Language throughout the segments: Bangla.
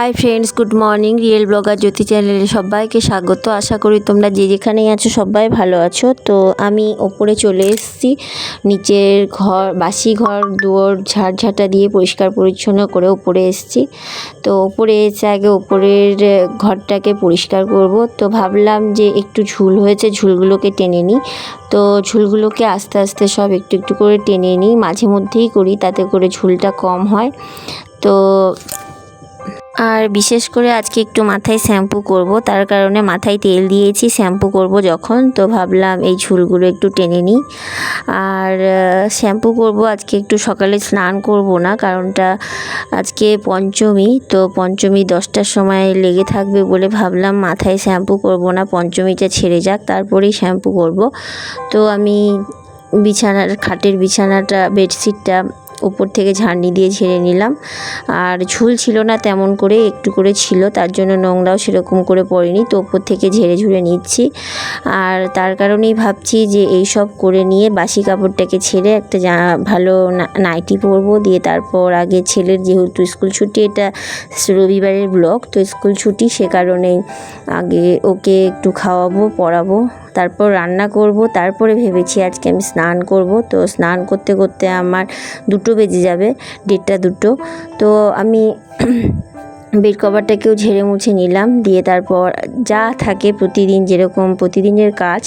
High friends, good morning. Real blogger Jyoti চ্যানেলে সবাইকে স্বাগত। আশা করি তোমরা যে যেখানেই আছো সবাই ভালো আছো। তো আমি ওপরে চলে এসেছি, নিচের ঘর বাসি ঘর দুয়ার ঝাড়ঝাঁটা দিয়ে পরিষ্কার পরিচ্ছন্ন করে ওপরে এসেছি। তো ওপরে এসে আগে ওপরের ঘরটাকে পরিষ্কার করব। তো ভাবলাম যে একটু ঝুল হয়েছে, ঝুলগুলোকে টেনে নিই। তো ঝুলগুলোকে আস্তে আস্তে সব একটু একটু করে টেনে নিই, মাঝে মধ্যেই করি, তাতে করে ঝুলটা কম হয়। তো আর বিশেষ করে আজকে একটু মাথায় শ্যাম্পু করব, তার কারণে মাথায় তেল দিয়েছি শ্যাম্পু করব যখন। তো ভাবলাম এই ঝুলগুলো একটু টেনে নিই। আর শ্যাম্পু করব আজকে, একটু সকালে স্নান করব না, কারণটা আজকে পঞ্চমী। তো পঞ্চমী 10টার সময় লেগে থাকবে বলে ভাবলাম মাথায় শ্যাম্পু করব না, পঞ্চমীটা ছেড়ে যাক তারপরেই শ্যাম্পু করব। তো আমি খাটের বিছানাটা, বেডশিটটা উপর থেকে ঝাড়নি দিয়ে ঝেড়ে নিলাম। আর ঝুল ছিল না তেমন করে, একটু করে ছিল, তার জন্য নোংরাও সেরকম করে পড়েনি। তো উপর থেকে ঝেড়ে ঝুড়ে নিচ্ছি। আর তার কারণেই ভাবছি যে এই সব করে নিয়ে বাসি কাপড়টাকে ছেড়ে একটা ভালো নাইটি পরবো, দিয়ে তারপর আগে ছেলের যেহেতু স্কুল ছুটি, এটা রবিবারের ব্লগ, তো স্কুল ছুটি, সে কারণেই আগে ওকে একটু খাওয়াবো, পড়াবো, তারপর রান্না করব। তারপরে ভেবেছি আজকে আমি স্নান করব। তো স্নান করতে করতে আমার 2টো বেজে যাবে, 1:30 2টো। তো আমি বেড কভারটাকেও ঝেড়ে মুছে নিলাম, দিয়ে তারপর যা থাকে প্রতিদিন, যেরকম প্রতিদিনের কাজ,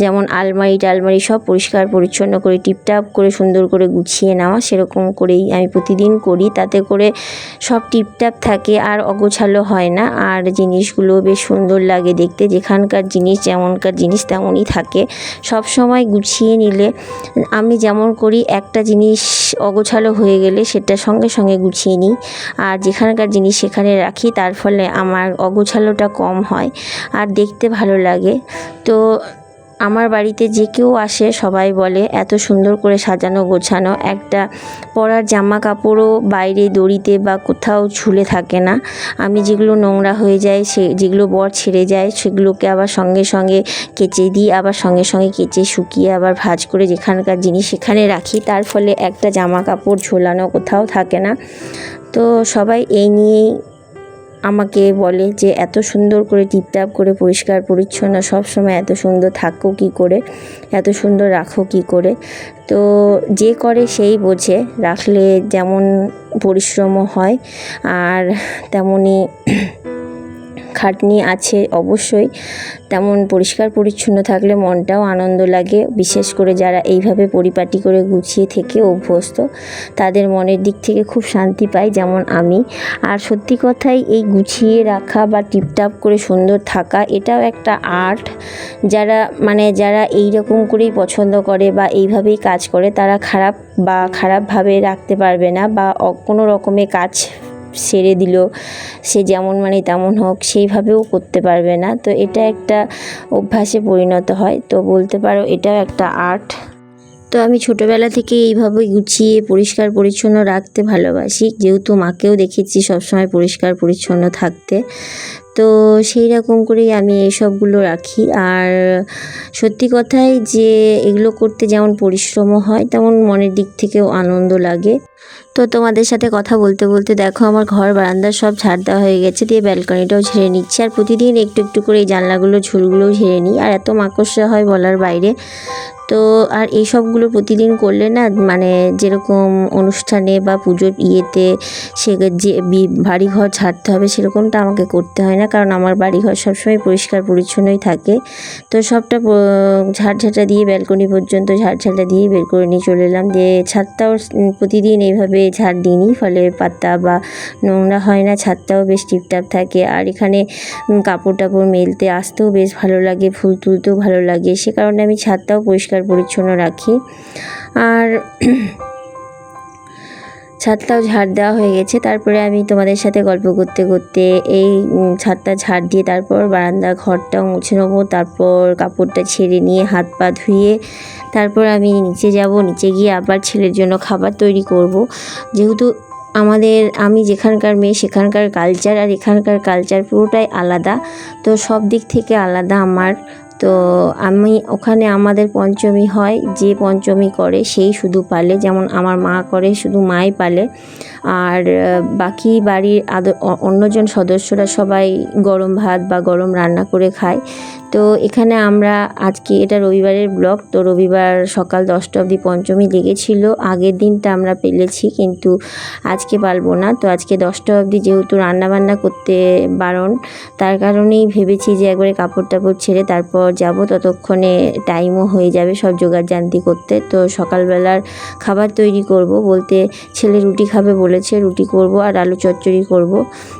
যেমন আলমারি সব পরিষ্কার পরিচ্ছন্ন করে টিপটাপ করে সুন্দর করে গুছিয়ে নেওয়া, সেরকম করেই আমি প্রতিদিন করি। তাতে করে সব টিপটাপ থাকে আর অগোছালো হয় না, আর জিনিসগুলো বেশ সুন্দর লাগে দেখতে। যেখানকার জিনিস যেমনকার জিনিস তেমনই থাকে, সব সময় গুছিয়ে নিলে। আমি যেমন করি, একটা জিনিস অগোছালো হয়ে গেলে সেটা সঙ্গে সঙ্গে গুছিয়ে নিই, আর যেখানকার জিনিস সেখানে রাখি, তার ফলে আমার অগোছালোটা কম হয় আর দেখতে ভালো লাগে। তো আমার বাড়িতে যে কেউ আসে সবাই বলে এত সুন্দর করে সাজানো গোছানো, একটা পরার জামা কাপড়ও বাইরে দড়িতে বা কোথাও ঝুলে থাকে না। আমি যেগুলো নোংরা হয়ে যায়, যেগুলো বর ছেড়ে যায়, সেগুলোকে আবার সঙ্গে সঙ্গে কেচে দিই, আবার সঙ্গে সঙ্গে কেচে শুকিয়ে আবার ভাঁজ করে যেখানকার জিনিস সেখানে রাখি, তার ফলে একটা জামা কাপড় ঝোলানো কোথাও থাকে না। তো সবাই এই নিয়েই আমাকে বলে যে এত সুন্দর করে টিপটাপ করে পরিষ্কার পরিচ্ছন্ন সব সময় এত সুন্দর থাকো কী করে, এত সুন্দর রাখো কী করে। তো যে করে সেই বোঝে, রাখলে যেমন পরিশ্রমও হয় আর তেমনই খাটনি আছে অবশ্যই, তেমন পরিষ্কার পরিচ্ছন্ন থাকলে মনটাও আনন্দ লাগে। বিশেষ করে যারা এইভাবে পরিপাটি করে গুছিয়ে থেকে অভ্যস্ত, তাদের মনের দিক থেকে খুব শান্তি পায়, যেমন আমি। আর সত্যি কথাই, এই গুছিয়ে রাখা বা টিপটাপ করে সুন্দর থাকা, এটাও একটা আর্ট। যারা এই রকম করেই পছন্দ করে বা এইভাবেই কাজ করে, তারা খারাপভাবে রাখতে পারবে না, বা কোনো রকমের কাজ সেরে দিল, সে যেমন তেমন হোক, সেইভাবেও করতে পারবে না। তো এটা একটা অভ্যাসে পরিণত হয়। তো বলতে পারো এটাও একটা আর্ট। তো আমি ছোটোবেলা থেকে এইভাবে গুছিয়ে পরিষ্কার পরিচ্ছন্ন রাখতে ভালোবাসি, যেহেতু মাকেও দেখেছি সবসময় পরিষ্কার পরিচ্ছন্ন থাকতে। তো সেই রকম করেই আমি এইসবগুলো রাখি। আর সত্যি কথাই যে এগুলো করতে যেমন পরিশ্রমও হয়, তেমন মনের দিক থেকেও আনন্দ লাগে। তো তোমাদের সাথে কথা বলতে বলতে দেখো আমার ঘর বারান্দা সব ঝাড় দেওয়া হয়ে গেছে, দিয়ে ব্যালকনিটাও ঝেড়ে নিচ্ছি। আর প্রতিদিন একটু একটু করে এই জানলাগুলো ঝুলগুলোও ঝেড়ে নিই, আর এত মাকড়সা হয় বলার বাইরে। তো আর এই সবগুলো প্রতিদিন করলে না, যেরকম অনুষ্ঠানে বা পুজোর ইয়েতে যে বাড়িঘর ঝাড়তে হবে সেরকমটা আমাকে করতে হয় না, কারণ আমার বাড়িঘর সবসময় পরিষ্কার পরিচ্ছন্নই থাকে। তো সবটা ঝাড়ঝাঁটা দিয়ে ব্যালকনি পর্যন্ত ঝাড়ঝাঁটা দিয়ে বের করে নিয়ে চলে এলাম, দিয়ে ছাদটাও প্রতিদিন এইভাবে ঝাড় দিই, ফলে পাতা বা নোংরা হয় না, ছাদটাও বেশ টিপটাপ থাকে। আর এখানে কাপড় টাপড় মেলতে আসতেও বেশ ভালো লাগে, ফুল তুলতেও ভালো লাগে, সে কারণে আমি ছাদটাও পরিষ্কার পরিচ্ছন্ন রাখি। আর ছাদটাও ঝাড় দেওয়া হয়ে গেছে। তারপরে আমি তোমাদের সাথে গল্প করতে করতে এই ছাদটা ঝাড় দিয়ে তারপর বারান্দা ঘরটাও মুছে নেবো। তারপর কাপড়টা ছেড়ে নিয়ে হাত পা ধুয়ে তারপর আমি নিচে যাব, নিচে গিয়ে আবার ছেলের জন্য খাবার তৈরি করব। যেহেতু আমি যেখানকার মেয়ে সেখানকার কালচার আর এখানকার কালচার পুরোটাই আলাদা, তো সব দিক থেকে আলাদা আমার। তো ওখানে আমাদের পঞ্চমী হয়, যে পঞ্চমী করে সেই শুধু পালে, যেমন আমার মা করে শুধু মাই পালে। আর বাকি বাড়ির অন্যজন সদস্যরা সবাই গরম ভাত বা গরম রান্না করে খায়। তো এখানে আমরা আজকে, এটা রবিবারের ব্লগ, তো রবিবার সকাল 10টা অবধি পঞ্চমী লেগেছিল। আগের দিনটা আমরা পেলেছি, কিন্তু আজকে পারবো না। তো আজকে 10টা অবধি যেহেতু রান্নাবান্না করতে বারণ, তার কারণেই ভেবেছি যে একবারে কাপড় টাপড় ছেড়ে তারপর যাব, ততক্ষণে টাইমও হয়ে যাবে সব জোগাড়জান্তি করতে। তো সকালবেলার খাবার তৈরি করব, বলতে ছেলে রুটি খাবে বলেছে, রুটি করব আর আলু চচ্চড়ি করব।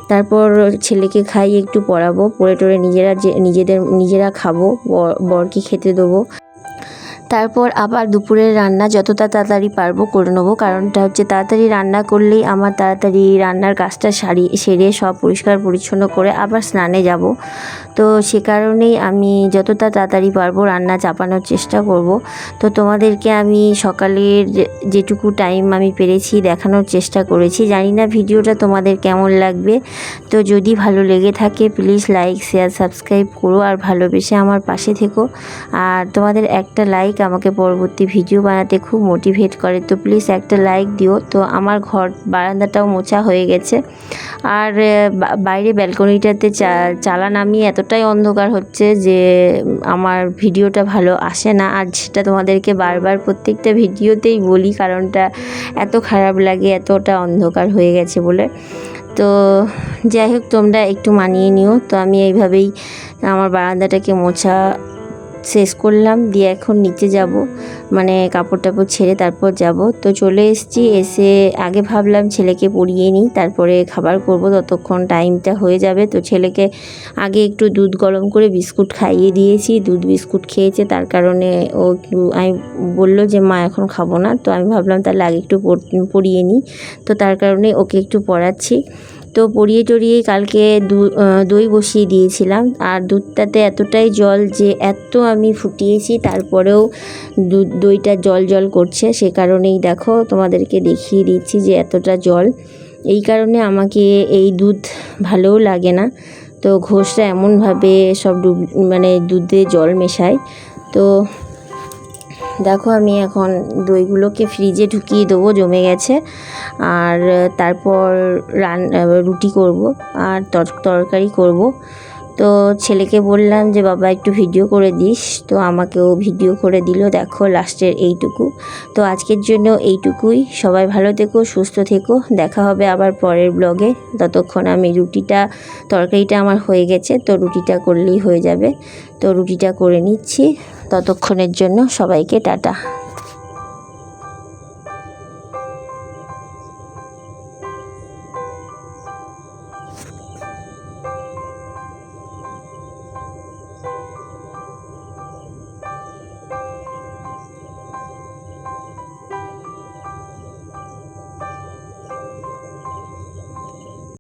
তারপর ছেলেকে খাইয়ে একটু পড়াবো, পড়ে টড়ে নিজেরা খাবো, বরকে খেতে দেবো। তারপর আবার দুপুরের রান্না যতটা তাড়াতাড়ি পারবো করে নেবো। কারণটা হচ্ছে তাড়াতাড়ি রান্না করলেই আমার তাড়াতাড়ি রান্নার কাজটা সেরে সব পরিষ্কার পরিচ্ছন্ন করে আবার স্নানে যাব। তো সে কারণেই আমি যতটা তাড়াতাড়ি পারবো রান্না চাপানোর চেষ্টা করব। তো তোমাদেরকে আমি সকালের যেটুকু টাইম আমি পেরেছি দেখানোর চেষ্টা করেছি। জানি না ভিডিওটা তোমাদের কেমন লাগবে। তো যদি ভালো লেগে থাকে প্লিজ লাইক, শেয়ার, সাবস্ক্রাইব করো আর ভালোবেসে আমার পাশে থেকো। আর তোমাদের একটা লাইক আমাকে পরবর্তী ভিডিও বানাতে খুব মোটিভেট করে, তো প্লিজ একটা লাইক দিও। তো আমার বারান্দাটাও মোছা হয়ে গেছে। আর বাইরে ব্যালকনিটাতে চালা নামিয়ে এতটাই অন্ধকার হচ্ছে যে আমার ভিডিওটা ভালো আসে না। আর সেটা তোমাদেরকে বারবার প্রত্যেকটা ভিডিওতেই বলি, কারণটা এত খারাপ লাগে, এতটা অন্ধকার হয়ে গেছে বলে। তো যাই হোক, তোমরা একটু মানিয়ে নিও। তো আমি এইভাবেই আমার বারান্দাটাকে মোছা শেষ করলাম, দিয়ে এখন নিচে যাব, মানে কাপড় টাপড় ছেড়ে তারপর যাব। তো চলে এসেছি, এসে আগে ভাবলাম ছেলেকে পরিয়ে নিই, তারপরে খাবার করব, ততক্ষণ টাইমটা হয়ে যাবে। তো ছেলেকে আগে একটু দুধ গরম করে বিস্কুট খাইয়ে দিয়েছি, দুধ বিস্কুট খেয়েছে, তার কারণে ও আমি বললো যে মা এখন খাবো না। তো আমি ভাবলাম তাহলে আগে একটু পরিয়ে নিই, তো তার কারণে ওকে একটু পড়াচ্ছি। তো পরিয়ে টরিয়ে কালকে দই বসিয়ে দিয়েছিলাম, আর দুধটাতে এতটাই জল যে এত আমি ফুটিয়েছি, তারপরেও দইটা জল জল করছে। সে কারণেই দেখো তোমাদেরকে দেখিয়ে দিচ্ছি যে এতটা জল। এই কারণে আমাকে এই দুধ ভালোও লাগে না। তো ঘোষরা এমনভাবে সব দুধে জল মেশায়। তো দেখো আমি এখন দইগুলোকে ফ্রিজে ঢুকিয়ে দেবো, জমে গেছে। আর তারপর রুটি করব আর তরকারি করব। তো ছেলেকে বললাম যে বাবা একটু ভিডিও করে দিস, তো আমাকেও ভিডিও করে দিল। দেখো লাস্টের এইটুকু। তো আজকের জন্য এইটুকুই। সবাই ভালো থেকো, সুস্থ থেকো, দেখা হবে আবার পরের ব্লগে। ততক্ষণ আমি তরকারিটা আমার হয়ে গেছে, তো রুটিটা করলেই হয়ে যাবে। তো রুটিটা করে নিচ্ছি, ততক্ষণের জন্য সবাইকে টাটা।